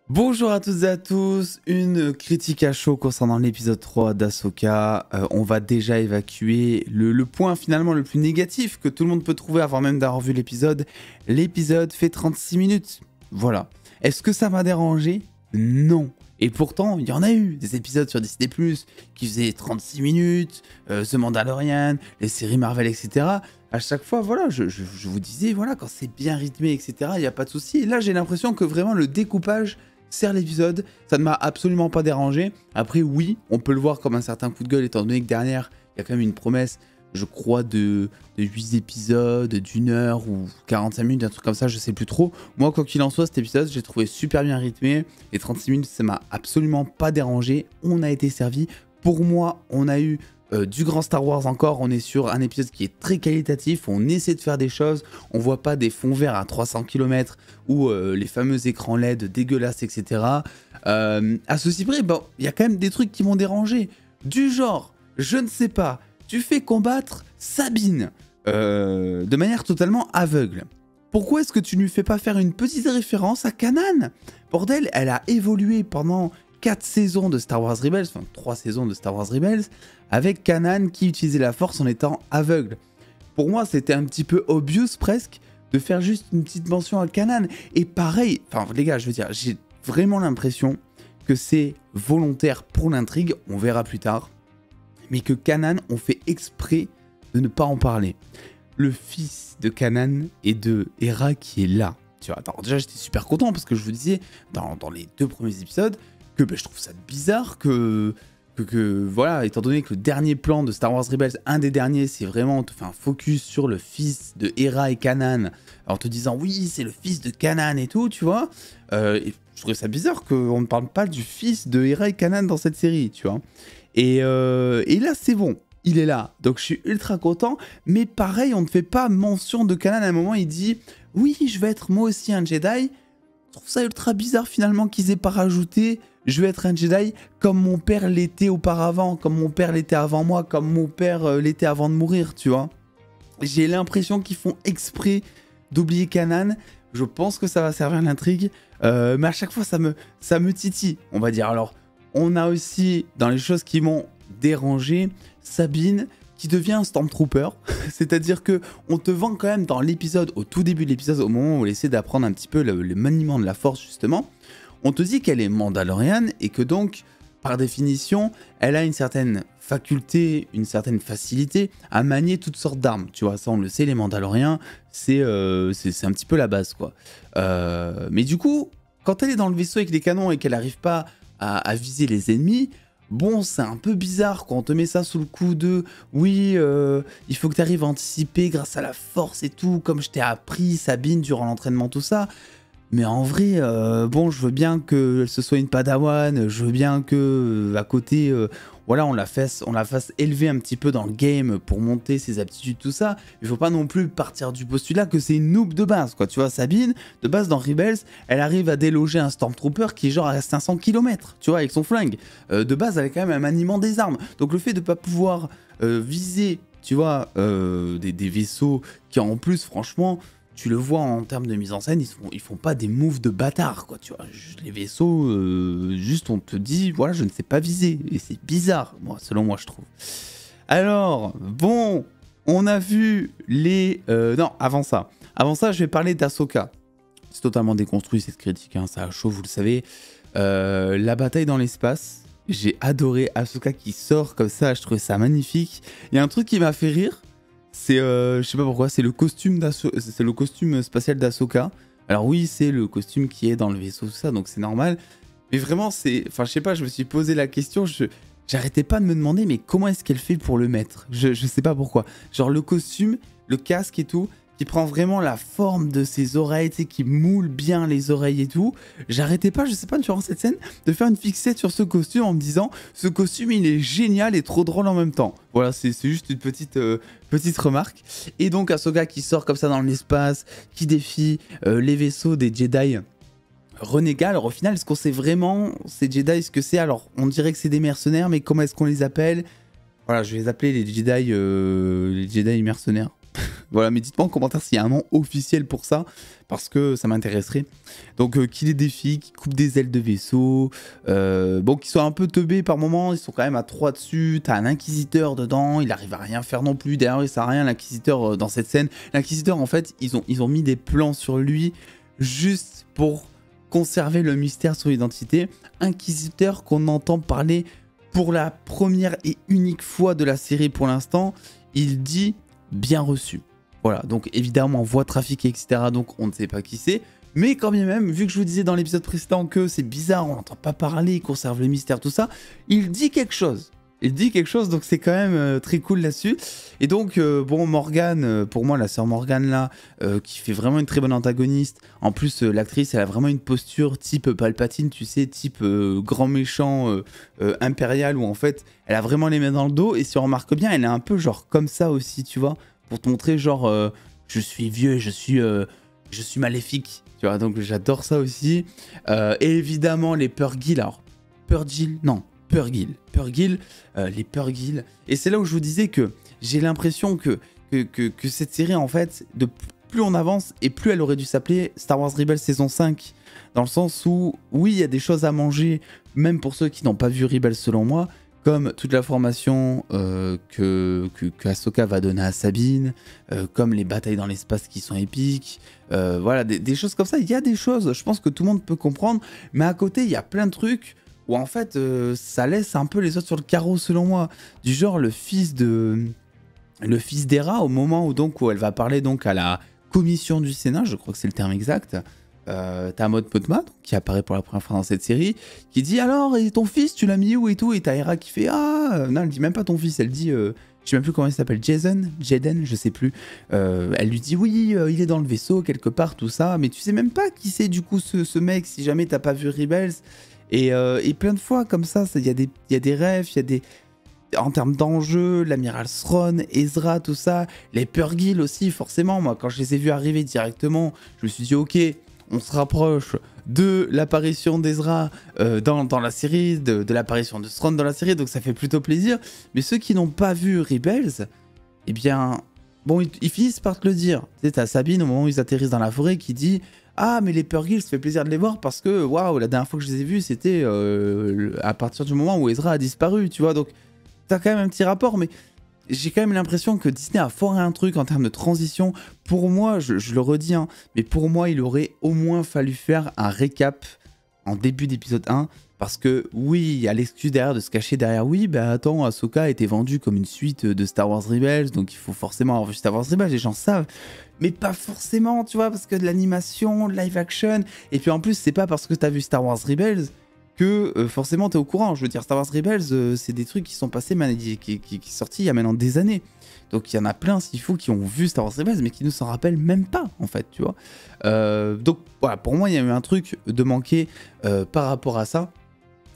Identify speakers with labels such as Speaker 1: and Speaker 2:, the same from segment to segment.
Speaker 1: Bonjour à toutes et à tous, une critique à chaud concernant l'épisode 3 d'Ahsoka. On va déjà évacuer le point finalement le plus négatif que tout le monde peut trouver avant même d'avoir vu l'épisode. L'épisode fait 36 minutes. Voilà. Est-ce que ça m'a dérangé? Non. Et pourtant, il y en a eu des épisodes sur Disney+, qui faisaient 36 minutes, The Mandalorian, les séries Marvel, etc. À chaque fois, voilà, je vous disais, voilà, quand c'est bien rythmé, etc., il n'y a pas de souci. Et là, j'ai l'impression que vraiment le découpage sert l'épisode, ça ne m'a absolument pas dérangé. Après, oui, on peut le voir comme un certain coup de gueule, étant donné que derrière, il y a quand même une promesse, je crois, de 8 épisodes, d'une heure ou 45 minutes, un truc comme ça, je sais plus trop. Moi, quoi qu'il en soit, cet épisode, j'ai trouvé super bien rythmé. Les 36 minutes, ça m'a absolument pas dérangé. On a été servi. Pour moi, on a eu du grand Star Wars encore, on est sur un épisode qui est très qualitatif, on essaie de faire des choses, on voit pas des fonds verts à 300 km ou les fameux écrans LED dégueulasses, etc. À ceci près, bon, il y a quand même des trucs qui m'ont dérangé, du genre, je ne sais pas, tu fais combattre Sabine de manière totalement aveugle. Pourquoi est-ce que tu ne lui fais pas faire une petite référence à Kanan? Bordel, elle a évolué pendant 4 saisons de Star Wars Rebels, enfin 3 saisons de Star Wars Rebels, avec Kanan qui utilisait la force en étant aveugle. Pour moi, c'était un petit peu obvious presque de faire juste une petite mention à Kanan. Et pareil, enfin les gars, je veux dire, j'ai vraiment l'impression que c'est volontaire pour l'intrigue, on verra plus tard, mais que Kanan ont fait exprès de ne pas en parler. Le fils de Kanan et de Hera qui est là. Tu vois, alors déjà j'étais super content parce que je vous disais dans les 2 premiers épisodes que je trouve ça bizarre que voilà, étant donné que le dernier plan de Star Wars Rebels, un des derniers, c'est vraiment on te fait un focus sur le fils de Hera et Kanan, en te disant oui c'est le fils de Kanan et tout, tu vois, et je trouvais ça bizarre qu'on ne parle pas du fils de Hera et Kanan dans cette série, tu vois, et là c'est bon, il est là, donc je suis ultra content, mais pareil on ne fait pas mention de Kanan. À un moment il dit oui je vais être moi aussi un Jedi. Je trouve ça ultra bizarre finalement qu'ils aient pas rajouté je vais être un Jedi comme mon père l'était auparavant, comme mon père l'était avant moi, comme mon père l'était avant de mourir, tu vois. J'ai l'impression qu'ils font exprès d'oublier Kanan. Je pense que ça va servir l'intrigue, mais à chaque fois ça me titille, on va dire. Alors, on a aussi, dans les choses qui m'ont dérangé, Sabine qui devient un Stormtrooper, c'est-à-dire que on te vend quand même dans l'épisode, au tout début de l'épisode, au moment où on essaie d'apprendre un petit peu le maniement de la force justement, on te dit qu'elle est mandaloriane et que donc, par définition, elle a une certaine faculté, une certaine facilité à manier toutes sortes d'armes. Tu vois, ça on le sait, les mandaloriens, c'est un petit peu la base, quoi. Mais du coup, quand elle est dans le vaisseau avec les canons et qu'elle n'arrive pas à viser les ennemis, bon, c'est un peu bizarre quand on te met ça sous le coup de oui, il faut que tu arrives à anticiper grâce à la force et tout, comme je t'ai appris, Sabine, durant l'entraînement, tout ça. Mais en vrai, bon, je veux bien que ce soit une padawan, je veux bien que à côté, voilà, on la fasse élever un petit peu dans le game pour monter ses aptitudes, tout ça. Il faut pas non plus partir du postulat que c'est une noob de base, quoi. Tu vois, Sabine, de base dans Rebels, elle arrive à déloger un Stormtrooper qui est genre à 500 km, tu vois, avec son flingue. De base, elle a quand même un maniement des armes. Donc le fait de pas pouvoir viser, tu vois, des vaisseaux qui en plus, franchement... Tu le vois en termes de mise en scène, ils font pas des moves de bâtard, quoi, tu vois. Les vaisseaux, juste on te dit, voilà, je ne sais pas viser. Et c'est bizarre, moi, selon moi, je trouve. Alors, bon, on a vu les... non, avant ça, je vais parler d'Ahsoka. C'est totalement déconstruit, cette critique, hein, ça a chaud, vous le savez. La bataille dans l'espace, j'ai adoré Ahsoka qui sort comme ça, je trouvais ça magnifique. Il y a un truc qui m'a fait rire. C'est, je sais pas pourquoi, c'est le costume spatial d'Ahsoka. Alors oui, c'est le costume qui est dans le vaisseau, tout ça, donc c'est normal. Mais vraiment, enfin, je sais pas, je me suis posé la question, j'arrêtais pas de me demander, mais comment est-ce qu'elle fait pour le mettre? Je sais pas pourquoi. Genre le costume, le casque et tout, qui prend vraiment la forme de ses oreilles, tu sais, qui moule bien les oreilles et tout. J'arrêtais pas, je sais pas, durant cette scène, de faire une fixette sur ce costume en me disant, ce costume, il est génial et trop drôle en même temps. Voilà, c'est juste une petite remarque. Et donc, Ahsoka qui sort comme ça dans l'espace, qui défie les vaisseaux des Jedi renégats. Alors au final, est-ce qu'on sait vraiment ces Jedi ce que c'est? Alors, on dirait que c'est des mercenaires, mais comment est-ce qu'on les appelle? Voilà, je vais les appeler les Jedi mercenaires. Voilà, mais dites-moi en commentaire s'il y a un nom officiel pour ça, parce que ça m'intéresserait. Donc qu'il ait des filles qui coupent des ailes de vaisseau, bon, qui soient un peu teubés par moment, ils sont quand même à 3 dessus, t'as un inquisiteur dedans, il arrive à rien faire non plus, derrière il sert à rien l'inquisiteur dans cette scène. L'inquisiteur en fait, ils ont mis des plans sur lui juste pour conserver le mystère sur l'identité. Inquisiteur qu'on entend parler pour la première et unique fois de la série pour l'instant, il dit bien reçu. Voilà, donc évidemment voix trafiquée, etc. Donc on ne sait pas qui c'est. Mais quand bien même, vu que je vous disais dans l'épisode précédent que c'est bizarre, on n'entend pas parler, il conserve le mystère, tout ça, il dit quelque chose. Il dit quelque chose, donc c'est quand même très cool là-dessus. Et donc, bon, Morgane, pour moi, la sœur Morgane là, qui fait vraiment une très bonne antagoniste. En plus, l'actrice, elle a vraiment une posture type Palpatine, tu sais, type grand méchant impérial, où en fait, elle a vraiment les mains dans le dos. Et si on remarque bien, elle est un peu genre comme ça aussi, tu vois, pour te montrer genre, je suis vieux et je suis maléfique. Tu vois, donc j'adore ça aussi. Et évidemment, les Purrgil, alors, Purrgil, non. Purrgil, les Purrgil. Et c'est là où je vous disais que j'ai l'impression que cette série, en fait, de plus on avance et plus elle aurait dû s'appeler Star Wars Rebels saison 5. Dans le sens où, oui, il y a des choses à manger, même pour ceux qui n'ont pas vu Rebels selon moi, comme toute la formation que Ahsoka va donner à Sabine, comme les batailles dans l'espace qui sont épiques, voilà, des choses comme ça. Il y a des choses, je pense que tout le monde peut comprendre, mais à côté, il y a plein de trucs où en fait ça laisse un peu les autres sur le carreau selon moi, du genre le fils d'Hera au moment où elle va parler donc à la commission du Sénat, je crois que c'est le terme exact. T'as Maud Potma qui apparaît pour la première fois dans cette série, qui dit alors et ton fils tu l'as mis où et tout, et t'as Hera qui fait ah non, elle dit même pas ton fils, elle dit je sais même plus comment il s'appelle, Jaden, je sais plus. Elle lui dit oui, il est dans le vaisseau quelque part, tout ça, mais tu sais même pas qui c'est du coup ce mec si jamais t'as pas vu Rebels. Et plein de fois comme ça, il y a des rêves, il y a des... En termes d'enjeux, l'amiral Thrawn, Ezra, tout ça, les Purrgil aussi, forcément. Moi, quand je les ai vus arriver directement, je me suis dit, ok, on se rapproche de l'apparition d'Ezra dans la série, de l'apparition de Thrawn dans la série, donc ça fait plutôt plaisir. Mais ceux qui n'ont pas vu Rebels, eh bien, bon, ils finissent par te le dire. Tu sais, t'as Sabine, au moment où ils atterrissent dans la forêt, qui dit... Ah, mais les Purrgil, ça fait plaisir de les voir parce que, waouh, la dernière fois que je les ai vus, c'était à partir du moment où Ezra a disparu, tu vois. Donc, t'as quand même un petit rapport, mais j'ai quand même l'impression que Disney a foré un truc en termes de transition. Pour moi, je le redis, hein, mais pour moi, il aurait au moins fallu faire un récap en début d'épisode 1. Parce que, oui, il y a l'excuse derrière de se cacher derrière. Oui, bah attends, Ahsoka a été vendue comme une suite de Star Wars Rebels, donc il faut forcément avoir vu Star Wars Rebels, les gens savent. Mais pas forcément, tu vois, parce que de l'animation, de live action. Et puis en plus, c'est pas parce que t'as vu Star Wars Rebels que forcément t'es au courant. Je veux dire, Star Wars Rebels, c'est des trucs qui sont passés, qui sont sortis il y a maintenant des années. Donc il y en a plein, s'il faut, qui ont vu Star Wars Rebels, mais qui ne s'en rappellent même pas, en fait, tu vois. Donc voilà, pour moi, il y a eu un truc de manqué par rapport à ça.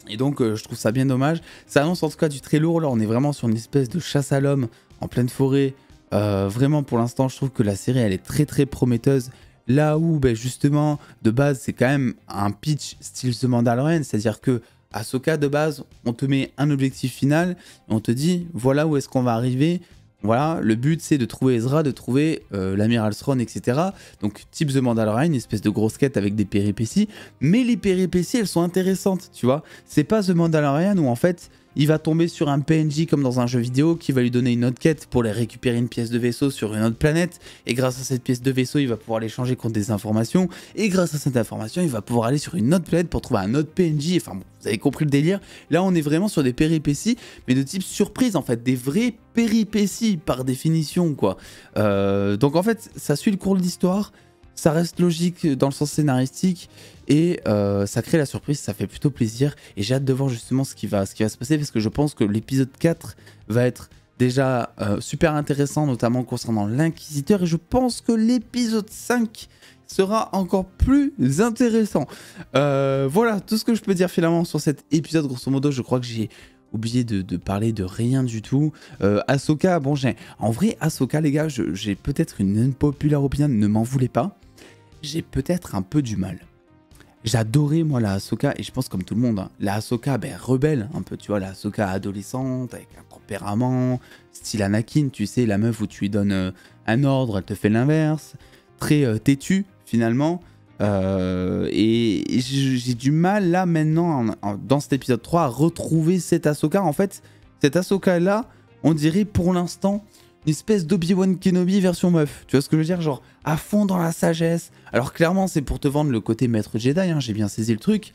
Speaker 1: Et donc je trouve ça bien dommage. Ça annonce en tout cas du très lourd. Là, on est vraiment sur une espèce de chasse à l'homme en pleine forêt. Vraiment, pour l'instant, je trouve que la série, elle est très très prometteuse. Là où, ben, justement, de base, c'est quand même un pitch style The Mandalorian. C'est-à-dire que Ahsoka, de base, on te met un objectif final. Et on te dit, voilà où est-ce qu'on va arriver. Voilà, le but c'est de trouver Ezra, de trouver l'amiral Thrawn, etc. Donc type The Mandalorian, une espèce de grosse quête avec des péripéties. Mais les péripéties, elles sont intéressantes, tu vois. C'est pas The Mandalorian où en fait, il va tomber sur un PNJ comme dans un jeu vidéo qui va lui donner une autre quête pour aller récupérer une pièce de vaisseau sur une autre planète. Et grâce à cette pièce de vaisseau, il va pouvoir l'échanger contre des informations. Et grâce à cette information, il va pouvoir aller sur une autre planète pour trouver un autre PNJ. Enfin bon, vous avez compris le délire. Là, on est vraiment sur des péripéties, mais de type surprise en fait. Des vraies péripéties par définition, quoi. Donc en fait, ça suit le cours de l'histoire. Ça reste logique dans le sens scénaristique et ça crée la surprise, ça fait plutôt plaisir et j'ai hâte de voir justement ce qui va se passer parce que je pense que l'épisode 4 va être déjà super intéressant, notamment concernant l'Inquisiteur, et je pense que l'épisode 5 sera encore plus intéressant. Voilà tout ce que je peux dire finalement sur cet épisode. Grosso modo, je crois que j'ai oublié de parler de rien du tout. Ahsoka, bon, en vrai, Ahsoka, les gars, j'ai peut-être une unpopular opinion, ne m'en voulez pas. J'ai peut-être un peu du mal J'adorais moi la Ahsoka, et je pense comme tout le monde, hein, la Ahsoka rebelle un peu, tu vois, la Ahsoka adolescente, avec un tempérament, style Anakin, tu sais, la meuf où tu lui donnes un ordre, elle te fait l'inverse, très têtue finalement. Et j'ai du mal là maintenant, dans cet épisode 3, à retrouver cette Ahsoka. En fait, cette Ahsoka là, on dirait pour l'instant une espèce d'Obi-Wan Kenobi version meuf. Tu vois ce que je veux dire? Genre à fond dans la sagesse. Alors clairement, c'est pour te vendre le côté maître Jedi, hein, j'ai bien saisi le truc.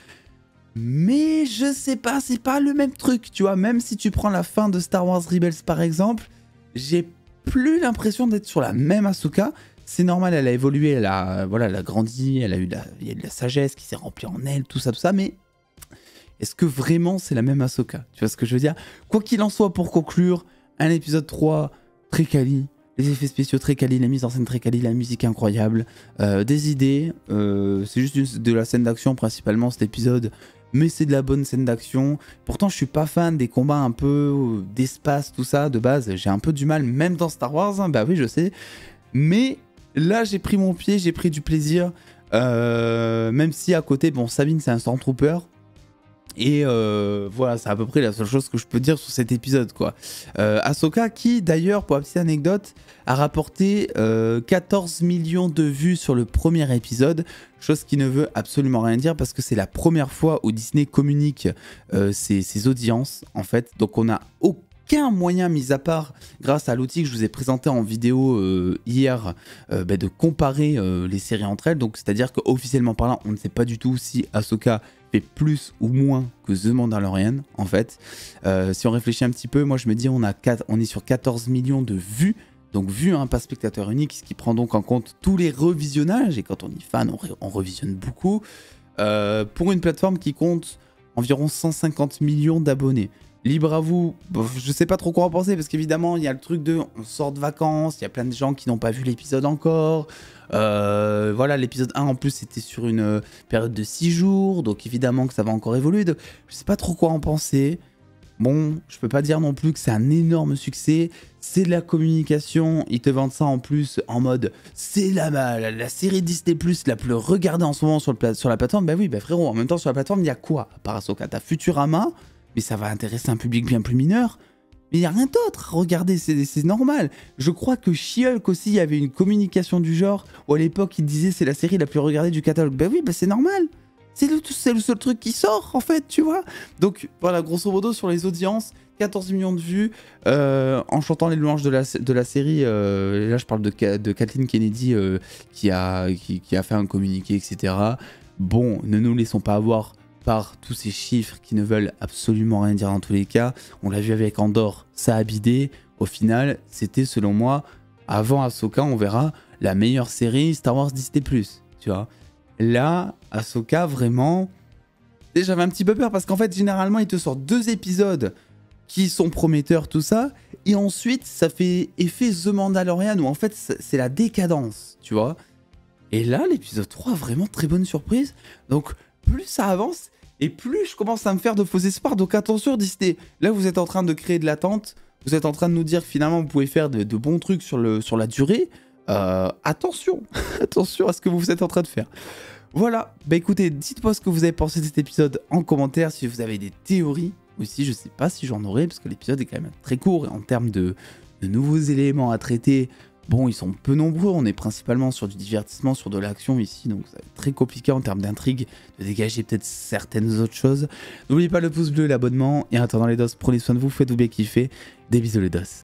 Speaker 1: Mais je sais pas, c'est pas le même truc, tu vois. Même si tu prends la fin de Star Wars Rebels par exemple, j'ai plus l'impression d'être sur la même Ahsoka. C'est normal, elle a évolué, elle a grandi, il y a eu de la sagesse qui s'est remplie en elle, tout ça, mais est-ce que vraiment c'est la même Ahsoka? Tu vois ce que je veux dire? Quoi qu'il en soit, pour conclure, un épisode 3 très quali, les effets spéciaux très quali, la mise en scène très quali, la musique incroyable, des idées, c'est juste de la scène d'action principalement cet épisode, mais c'est de la bonne scène d'action. Pourtant je suis pas fan des combats un peu d'espace, tout ça, de base, j'ai un peu du mal, même dans Star Wars, hein, bah oui je sais, mais là j'ai pris mon pied, j'ai pris du plaisir, même si à côté, bon Sabine c'est un Stormtrooper, et voilà, c'est à peu près la seule chose que je peux dire sur cet épisode, quoi. Ahsoka, qui d'ailleurs, pour la petite anecdote, a rapporté 14 millions de vues sur le premier épisode, chose qui ne veut absolument rien dire parce que c'est la première fois où Disney communique ses audiences, en fait. Donc on n'a aucun moyen, mis à part grâce à l'outil que je vous ai présenté en vidéo hier, de comparer les séries entre elles. Donc c'est-à-dire qu'officiellement parlant, on ne sait pas du tout si Ahsoka fait plus ou moins que The Mandalorian, en fait. Si on réfléchit un petit peu, moi je me dis on est sur 14 millions de vues, donc vues, hein, pas spectateur unique, ce qui prend donc en compte tous les revisionnages, et quand on est fan, on revisionne beaucoup, pour une plateforme qui compte environ 150 millions d'abonnés. Libre à vous, je sais pas trop quoi en penser, parce qu'évidemment il y a le truc de on sort de vacances, il y a plein de gens qui n'ont pas vu l'épisode encore, voilà, l'épisode 1 en plus c'était sur une période de 6 jours, donc évidemment que ça va encore évoluer, donc je sais pas trop quoi en penser. Bon, je peux pas dire non plus que c'est un énorme succès, c'est de la communication, ils te vendent ça en plus en mode c'est la série Disney Plus la plus regardée en ce moment sur la plateforme. Bah oui, bah frérot, en même temps sur la plateforme il y a quoi à part Ahsoka? T'as Futurama, mais ça va intéresser un public bien plus mineur. Mais il n'y a rien d'autre. Regardez, c'est normal. Je crois que She-Hulk aussi, il y avait une communication du genre où à l'époque, il disait c'est la série la plus regardée du catalogue. Ben oui, ben c'est normal. C'est le seul truc qui sort, en fait, tu vois. Donc, voilà, grosso modo, sur les audiences, 14 millions de vues, en chantant les louanges de la série. Là, je parle de Kathleen Kennedy qui a fait un communiqué, etc. Bon, ne nous laissons pas avoir par tous ces chiffres qui ne veulent absolument rien dire dans tous les cas. On l'a vu avec Andor, ça a bidé. Au final, c'était selon moi, avant Ahsoka, on verra, la meilleure série Star Wars Disney+, tu vois. Là, Ahsoka, vraiment, j'avais un petit peu peur parce qu'en fait, généralement, il te sort 2 épisodes qui sont prometteurs, tout ça, et ensuite, ça fait effet The Mandalorian où en fait, c'est la décadence, tu vois. Et là, l'épisode 3, vraiment très bonne surprise. Donc, plus ça avance, et plus je commence à me faire de faux espoirs. Donc attention Disney, là vous êtes en train de créer de l'attente, vous êtes en train de nous dire que finalement vous pouvez faire de bons trucs sur la durée. Attention, attention à ce que vous êtes en train de faire. Voilà, bah écoutez, dites-moi ce que vous avez pensé de cet épisode en commentaire, si vous avez des théories aussi, je sais pas si j'en aurai, parce que l'épisode est quand même très court, et en termes de nouveaux éléments à traiter, bon, ils sont peu nombreux, on est principalement sur du divertissement, sur de l'action ici, donc ça va être très compliqué en termes d'intrigue de dégager peut-être certaines autres choses. N'oubliez pas le pouce bleu, l'abonnement, et en attendant les dos, prenez soin de vous, faites-vous bien kiffer, des bisous les dos.